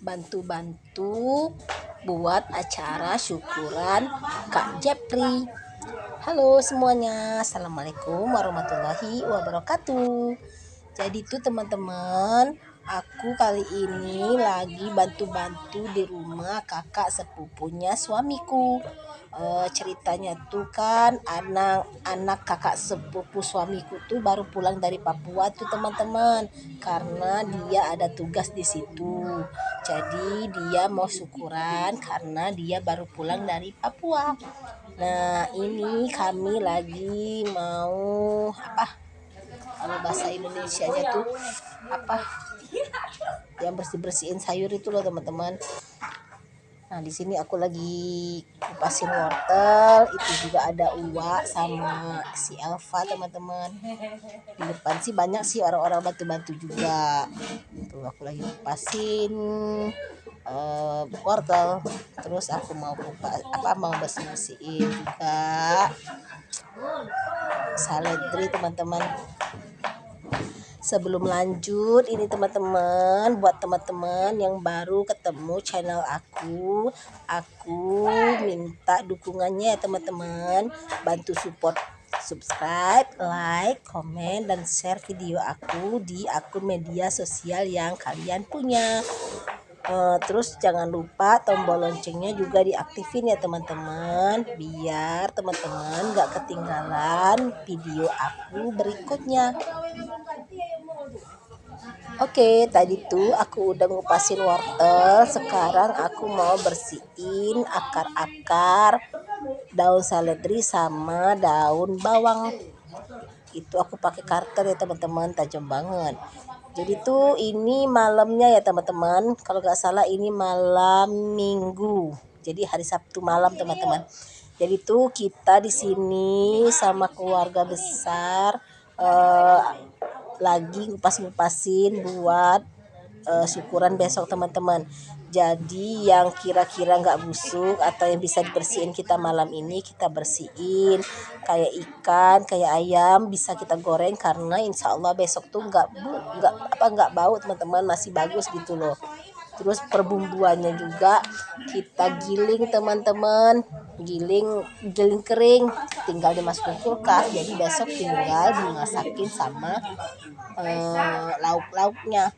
bantu-bantu buat acara syukuran Kak Jepri. Halo semuanya, assalamualaikum warahmatullahi wabarakatuh. Jadi tuh teman-teman, aku kali ini lagi bantu-bantu di rumah kakak sepupunya suamiku. Ceritanya tuh kan anak kakak sepupu suamiku tuh baru pulang dari Papua tuh teman-teman, karena dia ada tugas di situ. Jadi dia mau syukuran karena dia baru pulang dari Papua. Nah ini kami lagi mau kalau bahasa Indonesianya tuh apa yang bersih-bersihin sayur itu loh teman-teman. Nah di sini aku lagi kupasin wortel, itu juga ada Uwa sama si Elva teman-teman. Di depan sih banyak sih orang-orang bantu-bantu juga. Tuh aku lagi kupasin wortel, terus aku mau mau bersih-bersihin juga saledri teman-teman. Sebelum lanjut ini teman-teman, buat teman-teman yang baru ketemu channel aku minta dukungannya ya teman-teman. Bantu support, subscribe, like, komen, dan share video aku di akun media sosial yang kalian punya. Terus jangan lupa tombol loncengnya juga diaktifin ya teman-teman, biar teman-teman gak ketinggalan video aku berikutnya. Oke, tadi tuh aku udah ngupasin wortel. Sekarang aku mau bersihin akar-akar daun seledri sama daun bawang. Itu aku pakai karter ya teman-teman, tajam banget. Jadi tuh ini malamnya ya teman-teman. Kalau nggak salah ini malam Minggu. Jadi hari Sabtu malam teman-teman. Jadi tuh kita di sini sama keluarga besar lagi ngupas-ngupasin buat syukuran besok teman-teman. Jadi yang kira-kira nggak busuk atau yang bisa dibersihin kita malam ini kita bersihin, kayak ikan, kayak ayam bisa kita goreng karena insya Allah besok tuh nggak bau teman-teman, masih bagus gitu loh. Terus perbumbuannya juga kita giling teman-teman, giling kering, tinggal dimasukin kulkas. Jadi besok tinggal dimasakin sama lauk-lauknya.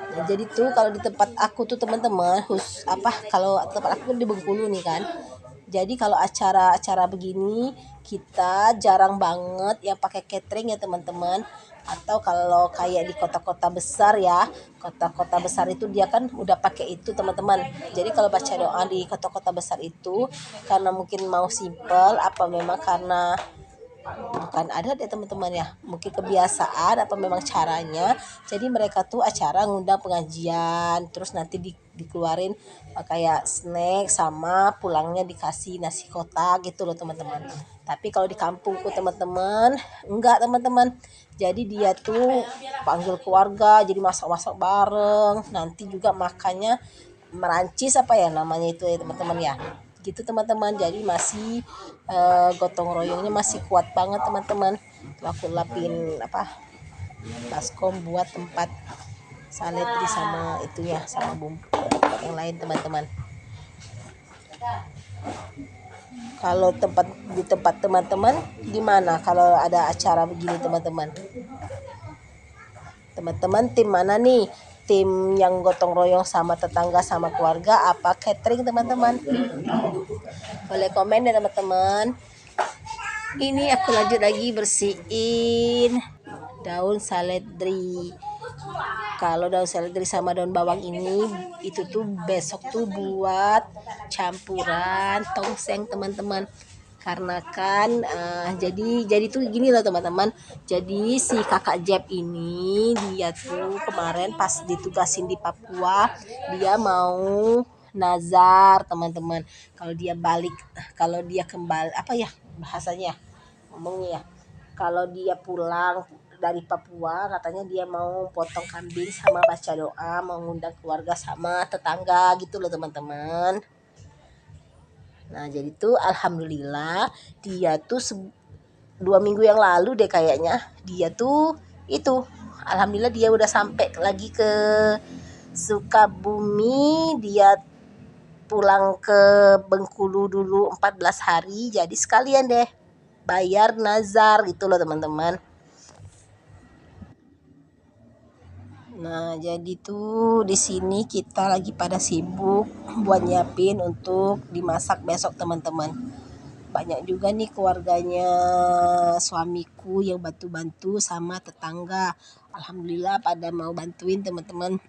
Nah, jadi tuh kalau di tempat aku tuh teman-teman, kalau tempat aku di Bengkulu nih kan. Jadi kalau acara-acara begini kita jarang banget yang pakai catering ya teman-teman. Atau kalau kayak di kota-kota besar ya, kota-kota besar itu dia kan udah pakai itu teman-teman. Jadi kalau baca doa di kota-kota besar itu karena mungkin mau simple, apa memang karena bukan ada deh teman-teman ya, mungkin kebiasaan apa memang caranya. Jadi mereka tuh acara ngundang pengajian, terus nanti dikeluarin kayak snack sama pulangnya dikasih nasi kotak gitu loh teman-teman. Tapi kalau di kampungku teman-teman enggak teman-teman. Jadi dia tuh panggil keluarga, jadi masak-masak bareng, nanti juga makannya merancis apa ya namanya itu ya teman-teman ya, gitu teman-teman. Jadi masih gotong royongnya masih kuat banget teman-teman. Aku lapin baskom buat tempat saletri sama itunya sama bumbu yang lain teman-teman. Kalau di tempat teman-teman gimana kalau ada acara begini teman-teman? Teman-teman tim mana nih? Tim yang gotong royong sama tetangga sama keluarga apa catering teman-teman? Boleh komen ya teman-teman. Ini aku lanjut lagi bersihin daun seledri. Kalau daun seledri sama daun bawang ini itu tuh besok tuh buat campuran tongseng teman-teman. Karena kan jadi tuh gini loh teman-teman. Jadi si kakak Jeb ini dia tuh kemarin pas ditugasin di Papua dia mau nazar teman-teman. Kalau dia kembali bahasanya ngomongnya ya, kalau dia pulang dari Papua katanya dia mau potong kambing sama baca doa, mau ngundang keluarga sama tetangga gitu loh teman-teman. Nah jadi tuh alhamdulillah dia tuh 2 minggu yang lalu deh kayaknya dia tuh itu alhamdulillah dia udah sampai lagi ke Sukabumi, dia pulang ke Bengkulu dulu 14 hari, jadi sekalian deh bayar nazar gitu loh teman-teman. Nah, jadi tuh di sini kita lagi pada sibuk buat nyiapin untuk dimasak besok teman-teman. Banyak juga nih keluarganya suamiku yang bantu-bantu sama tetangga. Alhamdulillah pada mau bantuin teman-teman.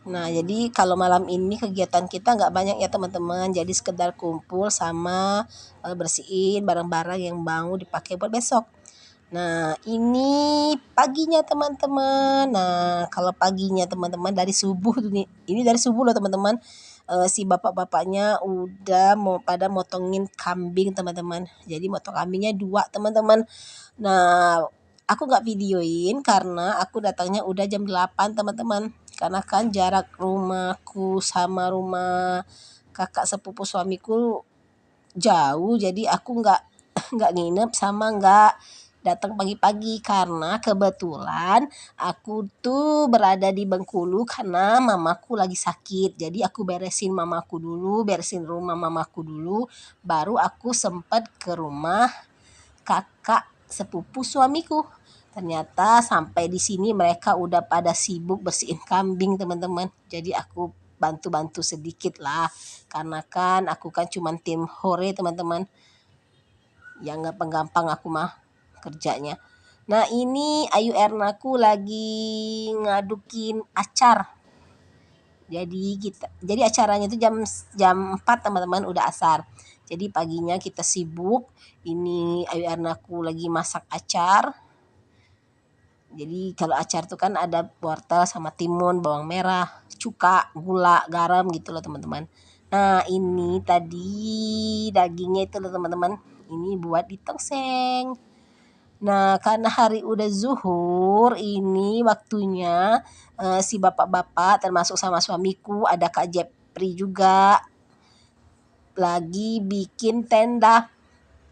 Nah, jadi kalau malam ini kegiatan kita nggak banyak ya teman-teman. Jadi sekedar kumpul sama bersihin barang-barang yang mau dipakai buat besok. Nah, ini paginya teman-teman. Nah, kalau paginya teman-teman dari subuh tuh nih. Ini dari subuh loh teman-teman. Si bapak-bapaknya udah mau pada motongin kambing teman-teman. Jadi motong kambingnya 2 teman-teman. Nah, aku nggak videoin karena aku datangnya udah jam 8 teman-teman. Karena kan jarak rumahku sama rumah kakak sepupu suamiku jauh, jadi aku nggak nggak nginep sama nggak datang pagi-pagi karena kebetulan aku tuh berada di Bengkulu karena mamaku lagi sakit. Jadi aku beresin mamaku dulu, beresin rumah mamaku dulu, baru aku sempat ke rumah kakak sepupu suamiku. Ternyata sampai di sini mereka udah pada sibuk bersihin kambing teman-teman. Jadi aku bantu-bantu sedikit lah. Karena kan aku kan cuma tim hore teman-teman. Yang gampang-gampang aku mah kerjanya. Nah ini Ayu Ernaku lagi ngadukin acar. Jadi acaranya itu jam jam 4 teman-teman udah asar. Jadi paginya kita sibuk. Ini Ayu Ernaku lagi masak acar. Jadi kalau acar itu kan ada wortel sama timun, bawang merah, cuka, gula, garam gitu loh teman-teman. Nah ini tadi dagingnya itu loh teman-teman. Ini buat ditongseng. Nah karena hari udah zuhur, ini waktunya si bapak-bapak termasuk sama suamiku, ada Kak Jepri juga lagi bikin tenda.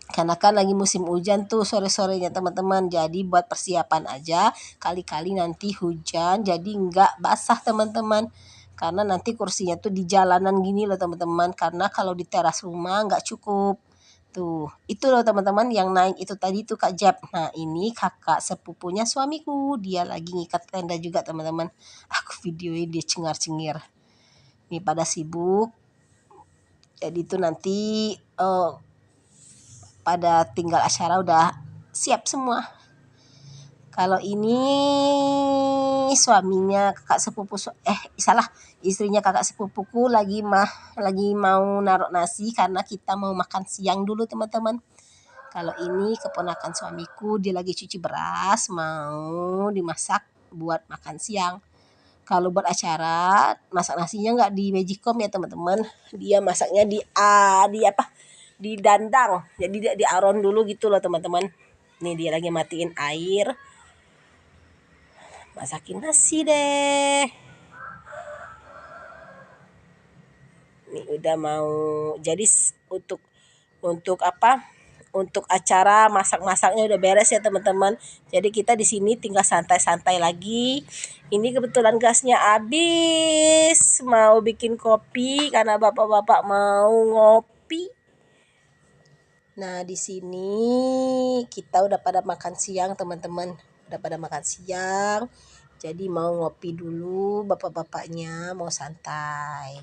Karena kan lagi musim hujan tuh sore-sorenya teman-teman. Jadi buat persiapan aja. Kali-kali nanti hujan jadi nggak basah teman-teman. Karena nanti kursinya tuh di jalanan gini loh teman-teman. Karena kalau di teras rumah nggak cukup. Tuh, itu loh teman-teman yang naik itu tadi tuh Kak Jep. Nah ini kakak sepupunya suamiku. Dia lagi ngikat tenda juga teman-teman. Aku videoin dia cengar-cengir. Ini pada sibuk. Jadi itu nanti pada tinggal acara udah siap semua. Kalau ini suaminya kakak sepupu salah, istrinya kakak sepupuku lagi mau naruh nasi karena kita mau makan siang dulu teman-teman. Kalau ini keponakan suamiku dia lagi cuci beras mau dimasak buat makan siang. Kalau buat acara masak nasinya nggak di Magicom ya teman-teman. Dia masaknya di apa? Di dandang. Jadi dia di aron dulu gitu loh teman-teman. Nih dia lagi matiin air. Masakin nasi deh. Nih udah mau. Jadi untuk apa? Untuk acara masak-masaknya udah beres ya teman-teman. Jadi kita di sini tinggal santai-santai lagi. Ini kebetulan gasnya habis. Mau bikin kopi karena bapak-bapak mau ngopi. Nah, di sini kita udah pada makan siang, teman-teman. Udah pada makan siang. Jadi mau ngopi dulu, bapak-bapaknya mau santai.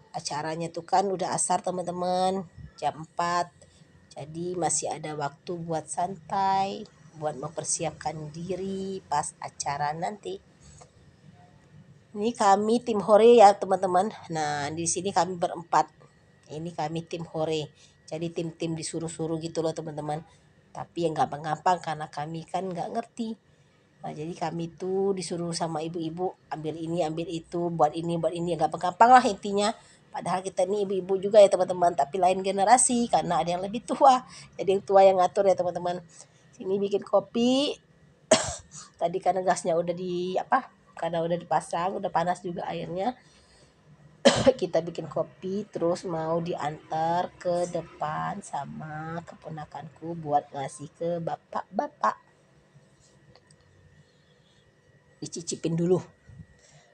Acaranya tuh kan udah asar, teman-teman. Jam 4. Jadi masih ada waktu buat santai, buat mempersiapkan diri pas acara nanti. Ini kami tim hore ya, teman-teman. Nah, di sini kami berempat. Ini kami tim hore. Jadi tim-tim disuruh-suruh gitu loh teman-teman. Tapi yang gampang-gampang karena kami kan nggak ngerti. Nah jadi kami tuh disuruh sama ibu-ibu ambil ini ambil itu buat ini ya gampang-gampang lah intinya. Padahal kita ini ibu-ibu juga ya teman-teman. Tapi lain generasi karena ada yang lebih tua. Jadi yang tua yang ngatur ya teman-teman. Sini bikin kopi. Tadi karena gasnya udah di apa? Karena udah dipasang, udah panas juga airnya. Kita bikin kopi terus mau diantar ke depan sama keponakanku buat ngasih ke bapak-bapak. dicicipin dulu.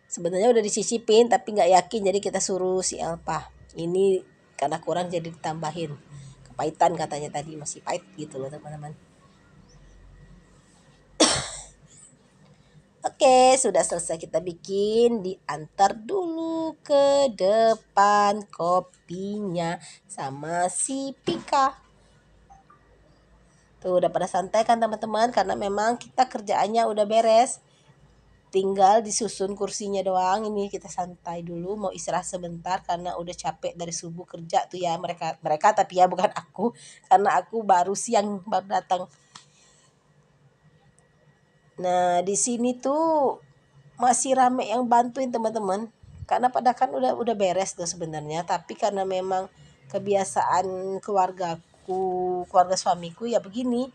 Sebenarnya udah dicicipin tapi nggak yakin, jadi kita suruh si Elpa. Ini karena kurang jadi ditambahin. Kepahitan katanya tadi, masih pahit gitu loh teman-teman. Oke, sudah selesai kita bikin, diantar dulu ke depan kopinya sama si Pika. Tuh udah pada santai kan teman-teman, karena memang kita kerjaannya udah beres. Tinggal disusun kursinya doang. Ini kita santai dulu, mau istirahat sebentar karena udah capek dari subuh kerja tuh ya mereka tapi ya bukan aku, karena aku baru siang baru datang. Nah, di sini tuh masih rame yang bantuin teman-teman. Karena pada kan udah beres tuh sebenarnya, tapi karena memang kebiasaan keluarga suamiku ya begini.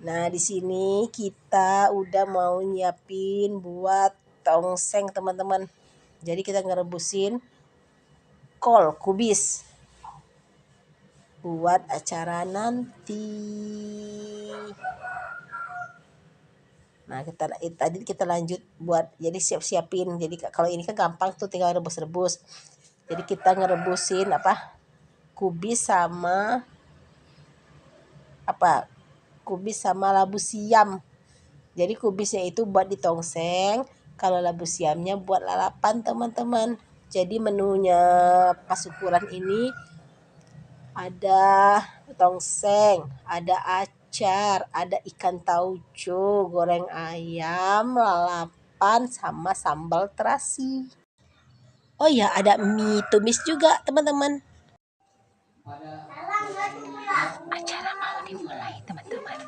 Nah, di sini kita udah mau nyiapin buat tongseng teman-teman. Jadi kita ngerebusin kol kubis buat acara nanti. Nah, tadi kita lanjut buat jadi siapin. Jadi kalau ini kan gampang tuh, tinggal rebus-rebus. Jadi kita ngerebusin kubis sama kubis sama labu siam. Jadi kubisnya itu buat ditongseng, kalau labu siamnya buat lalapan teman-teman. Jadi menunya pas ukuran ini ada tongseng, ada acar, ada ikan tauco, goreng ayam, lalapan, sama sambal terasi. Oh ya, ada mie tumis juga teman-teman. Acara mau dimulai teman-teman.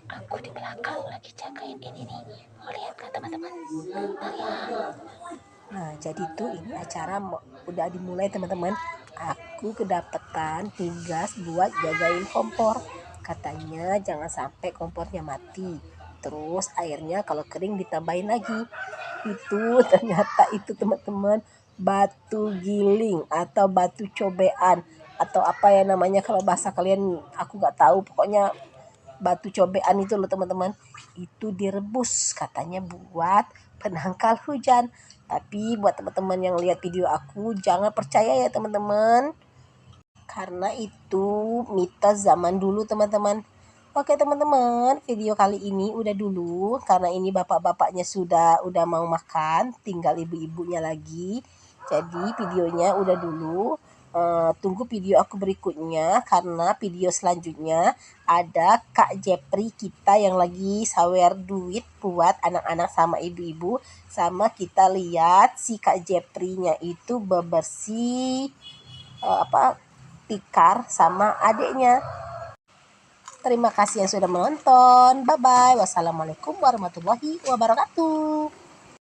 Aku di belakang lagi jagain ini nih. Mau lihat kan teman-teman? Nah, jadi tuh ini acara udah dimulai teman-teman. Aku kedapetan tugas buat jagain kompor. Katanya jangan sampai kompornya mati. Terus airnya kalau kering ditambahin lagi. Itu ternyata itu teman-teman batu giling atau batu cobean atau apa ya namanya kalau bahasa kalian, aku nggak tahu, pokoknya batu cobean itu loh teman-teman. Itu direbus katanya buat penangkal hujan. Tapi buat teman-teman yang lihat video aku, jangan percaya ya teman-teman, karena itu mitos zaman dulu teman-teman. Oke teman-teman, video kali ini udah dulu karena ini bapak-bapaknya udah mau makan, tinggal ibu-ibunya lagi. Jadi videonya udah dulu. Tunggu video aku berikutnya karena video selanjutnya ada Kak Jepri kita yang lagi sawer duit buat anak-anak sama ibu-ibu, sama kita lihat si Kak Jeprinya itu bebersih tikar sama adiknya. Terima kasih yang sudah menonton. Bye bye. Wassalamualaikum warahmatullahi wabarakatuh.